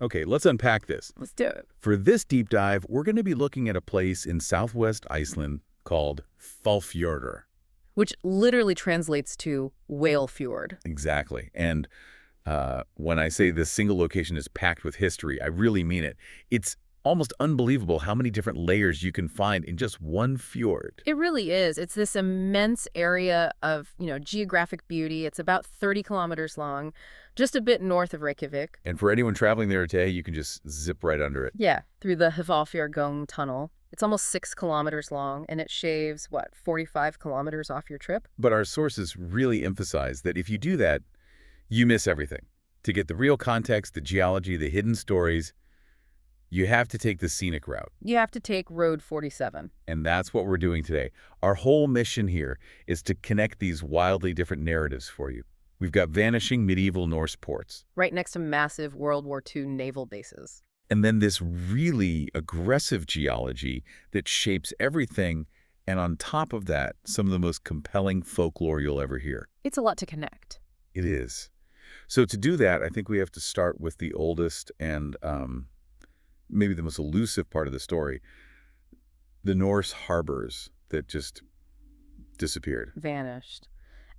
Okay, let's unpack this. Let's do it. For this deep dive, we're going to be looking at a place in southwest Iceland called Hvalfjörður. Which literally translates to whale fjord. Exactly. And when I say this single location is packed with history, I really mean it. It's almost unbelievable how many different layers you can find in just one fjord. It really is. It's this immense area of, geographic beauty. It's about 30 kilometers long, just a bit north of Reykjavík. And for anyone traveling there today, you can just zip right under it. Yeah, through the Hvalfjörður tunnel. It's almost 6 kilometers long, and it shaves, 45 kilometers off your trip? But our sources really emphasize that if you do that, you miss everything. To get the real context, the geology, the hidden stories, you have to take the scenic route. You have to take Road 47. And that's what we're doing today. Our whole mission here is to connect these wildly different narratives for you. We've got vanishing medieval Norse ports. Right next to massive World War II naval bases. And then this really aggressive geology that shapes everything. And on top of that, some of the most compelling folklore you'll ever hear. It's a lot to connect. It is. So to do that, I think we have to start with the oldest and maybe the most elusive part of the story, the Norse harbors that just disappeared. Vanished.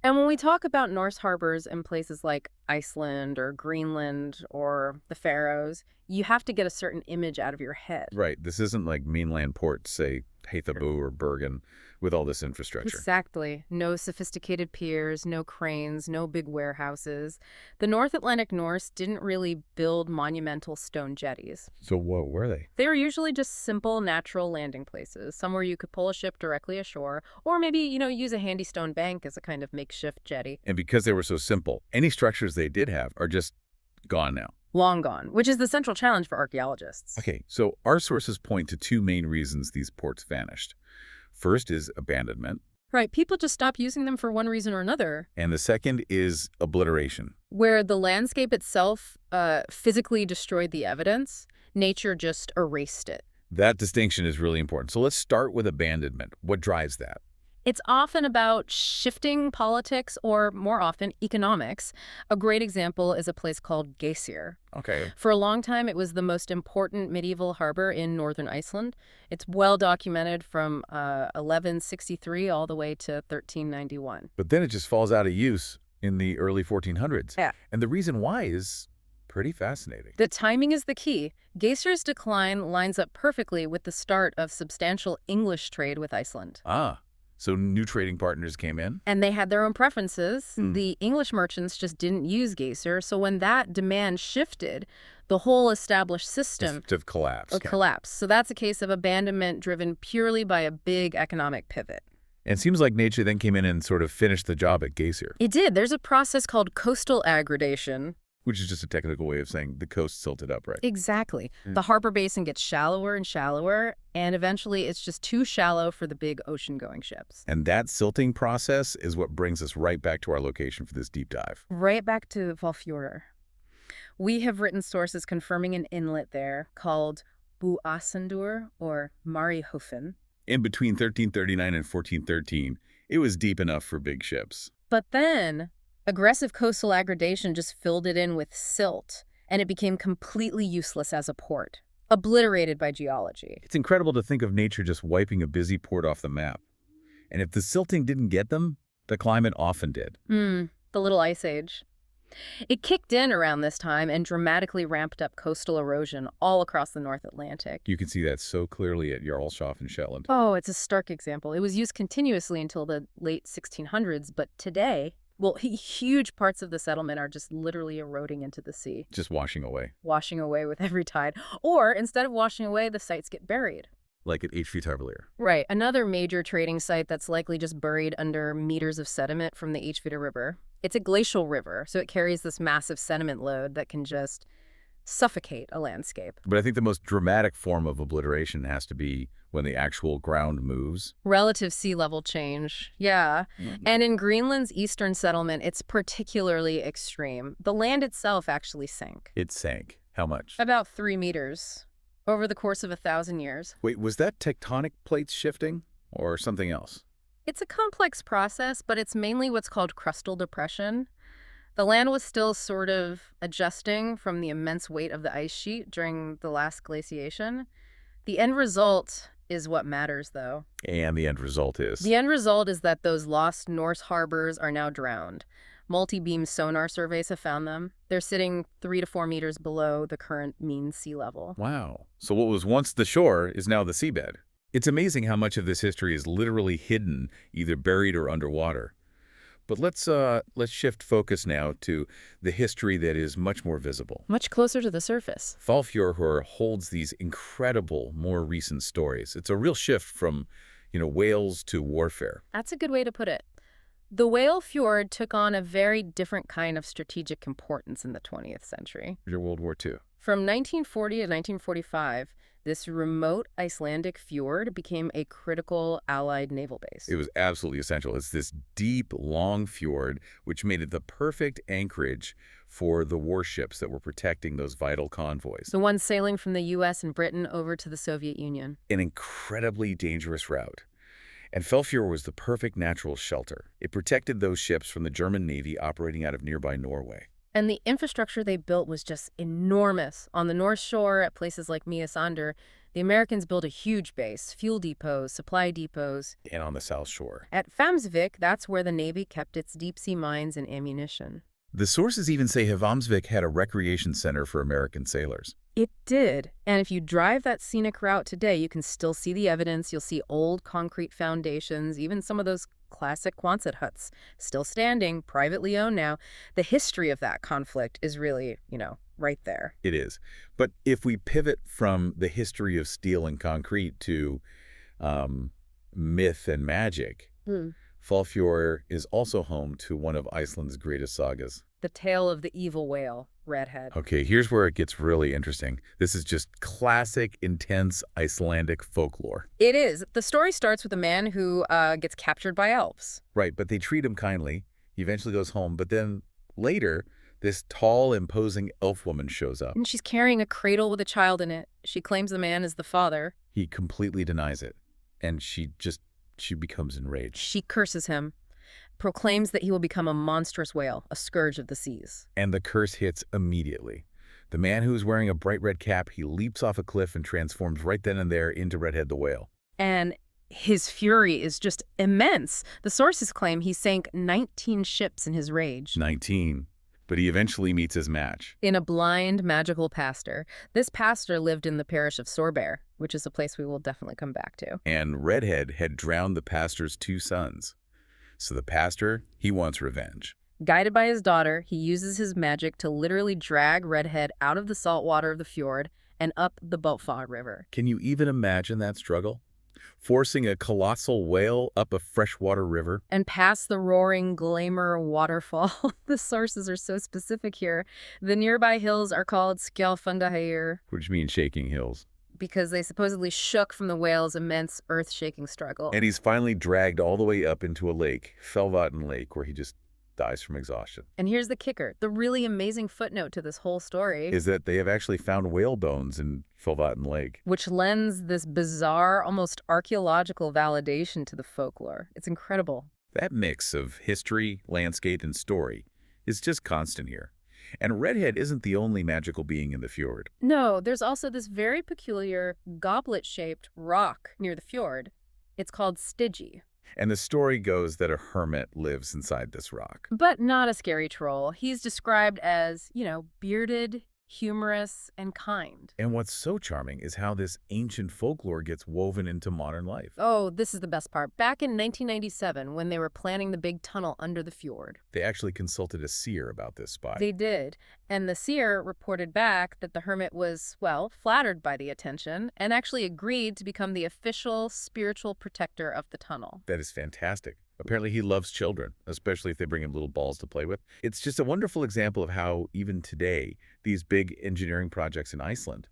And when we talk about Norse harbors in places like Iceland or Greenland or the Faroes, you have to get a certain image out of your head. Right. This isn't like mainland ports, say, Haithabu or Bergen, with all this infrastructure. Exactly. No sophisticated piers, no cranes, no big warehouses. The North Atlantic Norse didn't really build monumental stone jetties. So what were they? They were usually just simple, natural landing places, somewhere you could pull a ship directly ashore, or maybe, use a handy stone bank as a kind of makeshift jetty. And because they were so simple, any structures they did have are just gone now. Long gone, which is the central challenge for archaeologists. Okay, so our sources point to two main reasons these ports vanished. First is abandonment. Right, people just stopped using them for one reason or another. And the second is obliteration. Where the landscape itself physically destroyed the evidence, nature just erased it. That distinction is really important. So let's start with abandonment. What drives that? It's often about shifting politics or, more often, economics. A great example is a place called Geysir. Okay. For a long time, it was the most important medieval harbor in northern Iceland. It's well documented from 1163 all the way to 1391. But then it just falls out of use in the early 1400s. Yeah. And the reason why is pretty fascinating. The timing is the key. Geysir's decline lines up perfectly with the start of substantial English trade with Iceland. Ah. So new trading partners came in? And they had their own preferences. The English merchants just didn't use Geysir. So when that demand shifted, the whole established system Just collapsed. collapsed. So that's a case of abandonment driven purely by a big economic pivot. And it seems like nature then came in and sort of finished the job at Geysir. It did. There's a process called coastal aggradation. Which is just a technical way of saying the coast silted up, right? Exactly. The harbor basin gets shallower and shallower, and eventually it's just too shallow for the big ocean-going ships. And that silting process is what brings us right back to our location for this deep dive. Right back to Hvalfjörður. We have written sources confirming an inlet there called Buasandur or Marihofen. In between 1339 and 1413, it was deep enough for big ships. But then aggressive coastal aggradation just filled it in with silt, and it became completely useless as a port, obliterated by geology. It's incredible to think of nature just wiping a busy port off the map. And if the silting didn't get them, the climate often did. The Little Ice Age. It kicked in around this time and dramatically ramped up coastal erosion all across the North Atlantic. You can see that so clearly at Jarlshof and Shetland. Oh, it's a stark example. It was used continuously until the late 1600s, but today, huge parts of the settlement are just literally eroding into the sea. Just washing away. Washing away with every tide. Or, instead of washing away, the sites get buried. Like at Hvalfjörður. Right. Another major trading site that's likely just buried under meters of sediment from the Hvalfjörður River. It's a glacial river, so it carries this massive sediment load that can just suffocate a landscape. But I think the most dramatic form of obliteration has to be when the actual ground moves. Relative sea level change, yeah. And in Greenland's eastern settlement, it's particularly extreme. The land itself actually sank. It sank. How much? About 3 meters over the course of 1,000 years. Wait, was that tectonic plates shifting or something else? It's a complex process, but it's mainly what's called crustal depression. The land was still sort of adjusting from the immense weight of the ice sheet during the last glaciation. The end result is what matters, though. And the end result is? The end result is that those lost Norse harbors are now drowned. Multi-beam sonar surveys have found them. They're sitting 3 to 4 meters below the current mean sea level. Wow. So what was once the shore is now the seabed. It's amazing how much of this history is literally hidden, either buried or underwater. But let's shift focus now to the history that is much more visible. Much closer to the surface. Hvalfjörður holds these incredible, more recent stories. It's a real shift from, whales to warfare. That's a good way to put it. The whale fjord took on a very different kind of strategic importance in the 20th century. World War II. From 1940 to 1945, this remote Icelandic fjord became a critical Allied naval base. It was absolutely essential. It's this deep, long fjord, which made it the perfect anchorage for the warships that were protecting those vital convoys. The ones sailing from the U.S. and Britain over to the Soviet Union. An incredibly dangerous route. And Hvalfjörður was the perfect natural shelter. It protected those ships from the German Navy operating out of nearby Norway. And the infrastructure they built was just enormous. On the North Shore, at places like Mjøsander, the Americans built a huge base, fuel depots, supply depots. And on the South Shore. At Hvammsvik, that's where the Navy kept its deep-sea mines and ammunition. The sources even say Hvammsvik had a recreation center for American sailors. It did. And if you drive that scenic route today, you can still see the evidence. You'll see old concrete foundations, even some of those classic Quonset huts, still standing, privately owned now. The history of that conflict is really, right there. It is. But if we pivot from the history of steel and concrete to myth and magic, Hvalfjörður is also home to one of Iceland's greatest sagas. The tale of the evil whale, Redhead. Okay, here's where it gets really interesting. This is just classic, intense Icelandic folklore. It is. The story starts with a man who gets captured by elves. Right, but they treat him kindly. He eventually goes home, but then later, this tall, imposing elf woman shows up. And she's carrying a cradle with a child in it. She claims the man is the father. He completely denies it, and she becomes enraged. She curses him, proclaims that he will become a monstrous whale, a scourge of the seas. And the curse hits immediately. The man who is wearing a bright red cap, he leaps off a cliff and transforms right then and there into Redhead the whale. And his fury is just immense. The sources claim he sank 19 ships in his rage. 19. But he eventually meets his match. In a blind, magical pastor. This pastor lived in the parish of Sorbear, which is a place we will definitely come back to. And Redhead had drowned the pastor's 2 sons. So the pastor, he wants revenge. Guided by his daughter, he uses his magic to literally drag Redhead out of the salt water of the fjord and up the Botfjord River. Can you even imagine that struggle? Forcing a colossal whale up a freshwater river. And past the roaring Glamor waterfall. The sources are so specific here. The nearby hills are called Skjálfandaheiðir. Which means shaking hills. Because they supposedly shook from the whale's immense earth-shaking struggle. And he's finally dragged all the way up into a lake, Hvalvatn Lake, where he just dies from exhaustion. And here's the kicker. The really amazing footnote to this whole story is that they have actually found whale bones in Hvalvatn Lake. Which lends this bizarre, almost archaeological validation to the folklore. It's incredible. That mix of history, landscape, and story is just constant here. And Redhead isn't the only magical being in the fjord. No, there's also this very peculiar goblet-shaped rock near the fjord. It's called Stygi. And the story goes that a hermit lives inside this rock. But not a scary troll. He's described as, bearded, humorous, and kind. And what's so charming is how this ancient folklore gets woven into modern life. Oh, this is the best part. Back in 1997, when they were planning the big tunnel under the fjord, they actually consulted a seer about this spot. They did. And the seer reported back that the hermit was, flattered by the attention and actually agreed to become the official spiritual protector of the tunnel. That is fantastic. Apparently he loves children, especially if they bring him little balls to play with. It's just a wonderful example of how, even today, these big engineering projects in Iceland,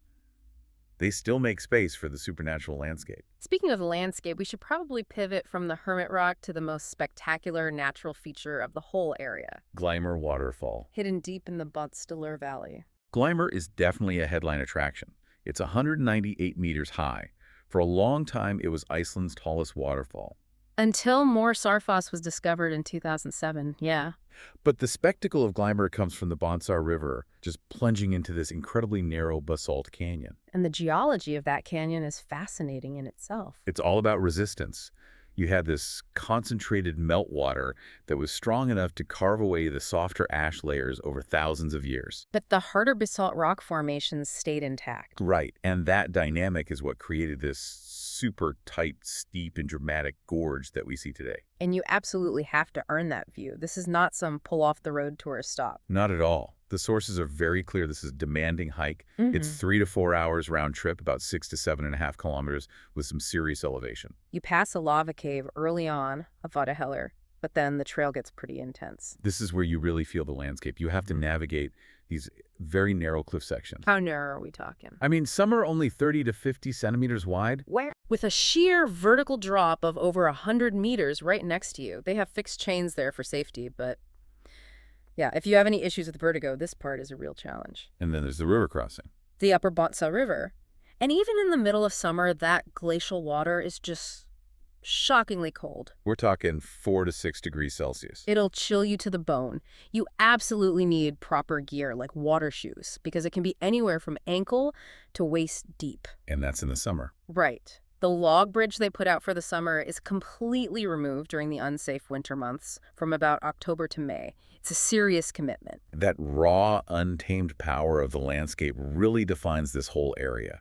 they still make space for the supernatural landscape. Speaking of the landscape, we should probably pivot from the hermit rock to the most spectacular natural feature of the whole area. Glamor Waterfall. Hidden deep in the Botstiller Valley. Glamor is definitely a headline attraction. It's 198 meters high. For a long time, it was Iceland's tallest waterfall. Until more Sarfos was discovered in 2007, yeah. But the spectacle of Glimmer comes from the Bonsar River, just plunging into this incredibly narrow basalt canyon. And the geology of that canyon is fascinating in itself. It's all about resistance. You had this concentrated meltwater that was strong enough to carve away the softer ash layers over thousands of years. But the harder basalt rock formations stayed intact. Right, and that dynamic is what created this super tight, steep, and dramatic gorge that we see today. And you absolutely have to earn that view. This is not some pull-off-the-road tourist stop. Not at all. The sources are very clear. This is a demanding hike. It's 3 to 4 hours round trip, about 6 to 7.5 kilometers with some serious elevation. You pass a lava cave early on, a Hvalfjörður, but then the trail gets pretty intense. This is where you really feel the landscape. You have to navigate these very narrow cliff sections. How narrow are we talking? I mean, some are only 30 to 50 centimeters wide. Where? With a sheer vertical drop of over 100 meters right next to you. They have fixed chains there for safety, but yeah, if you have any issues with vertigo, this part is a real challenge. And then there's the river crossing. The upper Bonsar River. And even in the middle of summer, that glacial water is just shockingly cold. We're talking 4 to 6 degrees Celsius. It'll chill you to the bone. You absolutely need proper gear like water shoes because it can be anywhere from ankle to waist deep. And that's in the summer. Right. The log bridge they put out for the summer is completely removed during the unsafe winter months from about October to May. It's a serious commitment. That raw, untamed power of the landscape really defines this whole area.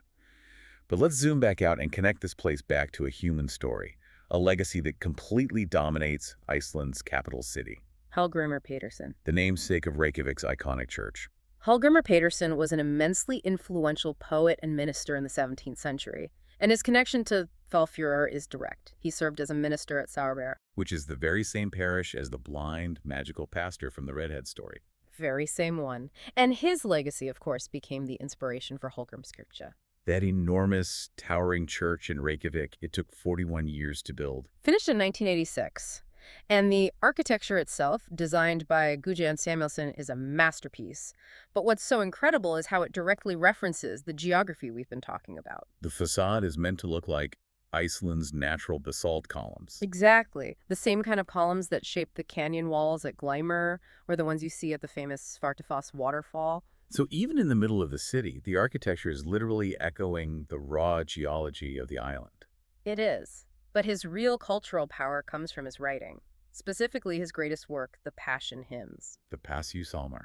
But let's zoom back out and connect this place back to a human story, a legacy that completely dominates Iceland's capital city. Hallgrímur Pétursson. The namesake of Reykjavik's iconic church. Hallgrímur Pétursson was an immensely influential poet and minister in the 17th century. And his connection to Hvalfjörður is direct. He served as a minister at Sauerberg. Which is the very same parish as the blind, magical pastor from the Redhead story. Very same one. And his legacy, of course, became the inspiration for Hallgrímskirkja. That enormous, towering church in Reykjavik, it took 41 years to build. Finished in 1986. And the architecture itself, designed by Guðjón Samuelsson, is a masterpiece. But what's so incredible is how it directly references the geography we've been talking about. The facade is meant to look like Iceland's natural basalt columns. Exactly. The same kind of columns that shape the canyon walls at Glimmer, or the ones you see at the famous Svartafoss waterfall. So even in the middle of the city, the architecture is literally echoing the raw geology of the island. It is. But his real cultural power comes from his writing, specifically his greatest work, the Passion Hymns. The Passjusálmar,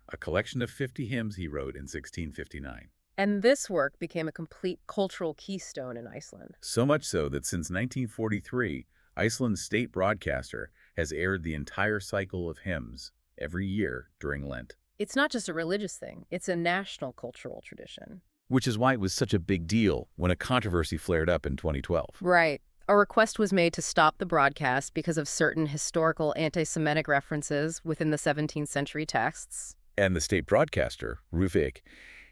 a collection of 50 hymns he wrote in 1659. And this work became a complete cultural keystone in Iceland. So much so that since 1943, Iceland's state broadcaster has aired the entire cycle of hymns every year during Lent. It's not just a religious thing, it's a national cultural tradition. Which is why it was such a big deal when a controversy flared up in 2012. Right. A request was made to stop the broadcast because of certain historical anti-Semitic references within the 17th century texts. And the state broadcaster, Reykjavík,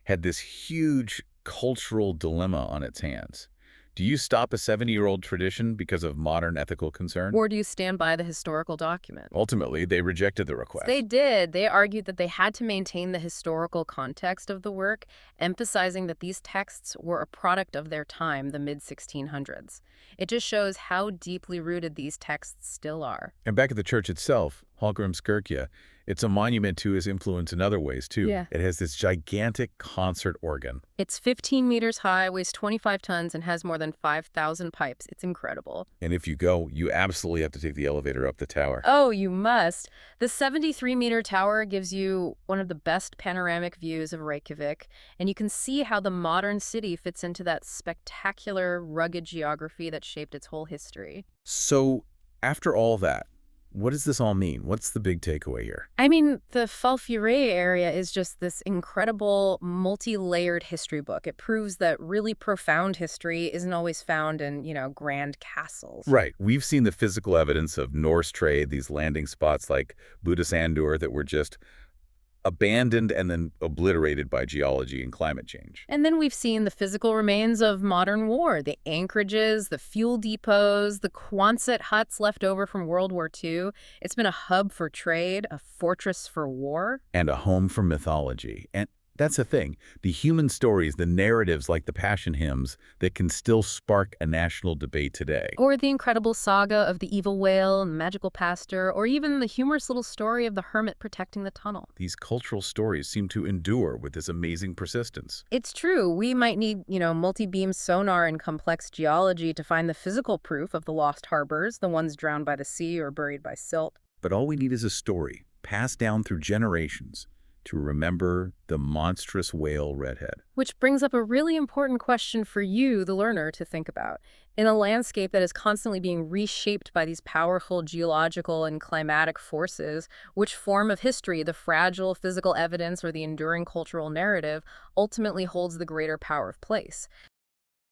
had this huge cultural dilemma on its hands. Do you stop a 70-year-old tradition because of modern ethical concern? Or do you stand by the historical document? Ultimately, they rejected the request. They did. They argued that they had to maintain the historical context of the work, emphasizing that these texts were a product of their time, the mid-1600s. It just shows how deeply rooted these texts still are. And back at the church itself, Hallgrímskirkja, it's a monument to his influence in other ways, too. Yeah. It has this gigantic concert organ. It's 15 meters high, weighs 25 tons, and has more than 5,000 pipes. It's incredible. And if you go, you absolutely have to take the elevator up the tower. Oh, you must. The 73-meter tower gives you one of the best panoramic views of Reykjavik, and you can see how the modern city fits into that spectacular, rugged geography that shaped its whole history. So, after all that, what does this all mean? What's the big takeaway here? I mean, the Hvalfjörður area is just this incredible, multi-layered history book. It proves that really profound history isn't always found in, grand castles. Right. We've seen the physical evidence of Norse trade, these landing spots like Budasandur that were just abandoned and then obliterated by geology and climate change. And then we've seen the physical remains of modern war, the anchorages, the fuel depots, the Quonset huts left over from World War II. It's been a hub for trade, a fortress for war. And a home for mythology. And That's the thing. The human stories, the narratives like the Passion hymns that can still spark a national debate today. Or the incredible saga of the evil whale and the magical pastor, or even the humorous little story of the hermit protecting the tunnel. These cultural stories seem to endure with this amazing persistence. It's true, we might need, multi-beam sonar and complex geology to find the physical proof of the lost harbors, the ones drowned by the sea or buried by silt. But all we need is a story, passed down through generations, to remember the monstrous whale redhead. Which brings up a really important question for you, the learner, to think about. In a landscape that is constantly being reshaped by these powerful geological and climatic forces, which form of history, the fragile physical evidence or the enduring cultural narrative, ultimately holds the greater power of place?